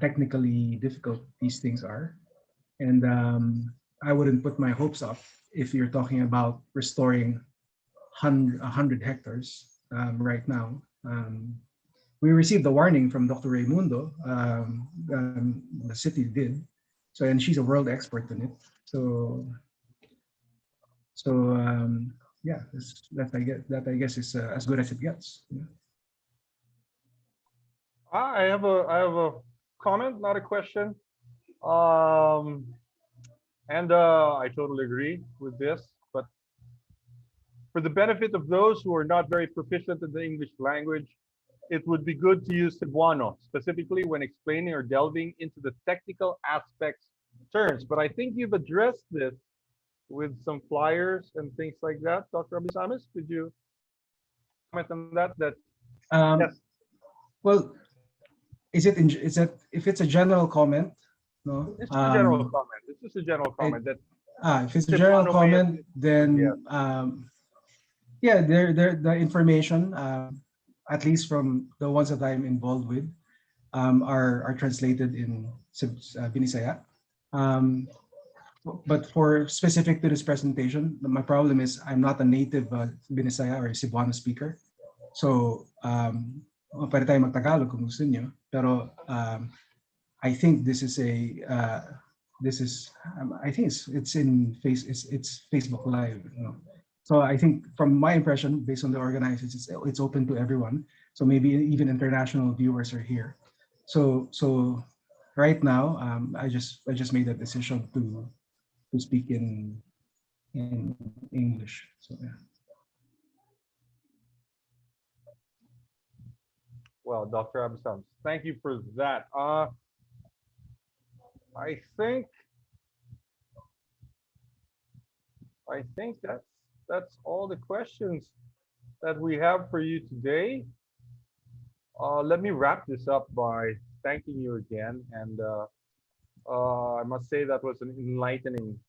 technically difficult these things are. And I wouldn't put my hopes up if you're talking about restoring 100 hectares right now. We received a warning from Dr. Raimundo. The city did, and she's a world expert in it. So yeah, that I guess is as good as it gets. Yeah. I have a comment, not a question. Um, and I totally agree with this. But for the benefit of those who are not very proficient in the English language, it would be good to use Cebuano, specifically when explaining or delving into the technical aspects terms. But I think you've addressed this with some flyers and things like that. Dr. Abesamis, could you comment on that? Yes, Um, well, is that if it's a general comment? No. it's just a general comment. It's just a general It, comment that if it's a general Cebuano way of comment, yeah. then yeah, the information, at least from the ones that I'm involved with, are translated in Binisaya. Um, but for specific to this presentation, my problem is I'm not a native Binisaya or Cebuano speaker. So, pwede tayo mag-Tagalog kung gusto niyo. Pero I think this is I think it's in it's Facebook Live. You know? So I think from my impression, based on the organizers, it's open to everyone. So maybe even international viewers are here. So right now, I just made that decision to speak in English. So yeah. Well, Dr. Abesamis, thank you for that. I think that's all the questions that we have for you today. Let me wrap this up by thanking you again, and I must say that was an enlightening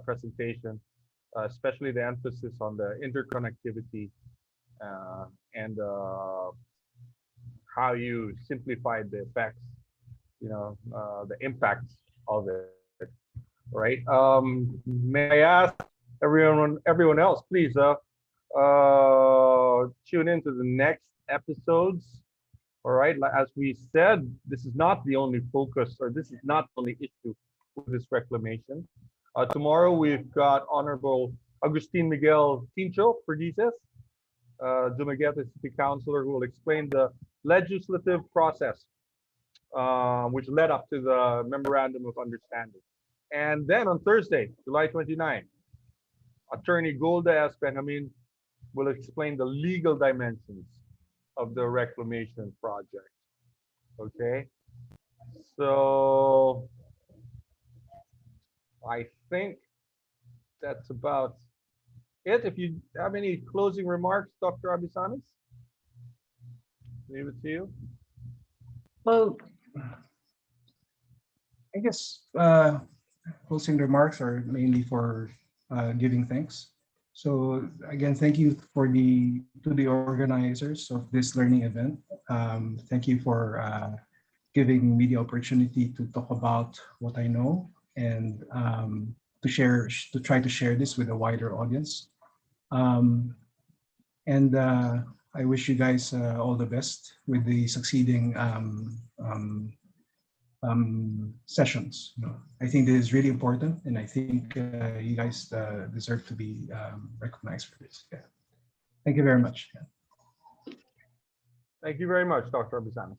presentation, especially the emphasis on the interconnectivity and how you simplified the effects, the impacts of it, right? May I ask everyone else, please tune into the next episodes. All right, as we said, this is not the only focus, or this is not the only issue with this reclamation. Tomorrow we've got Honorable Agustin Miguel Tincho Perdices, Dumaguete City Councilor, who will explain the legislative process which led up to the Memorandum of Understanding. And then on Thursday, July 29, Attorney Golda S. Benjamin will explain the legal dimensions of the reclamation project. Okay, so I think that's about it. If you have any closing remarks, Dr. Abesamis, leave it to you. Well, I guess closing remarks are mainly for giving thanks. So again, thank you to the organizers of this learning event. Thank you for giving me the opportunity to talk about what I know and to try to share this with a wider audience. And I wish you guys all the best with the succeeding sessions. You know, I think this is really important, and I think you guys deserve to be recognized for this. Yeah. Thank you very much. Yeah. Thank you very much, Dr. Abesamis.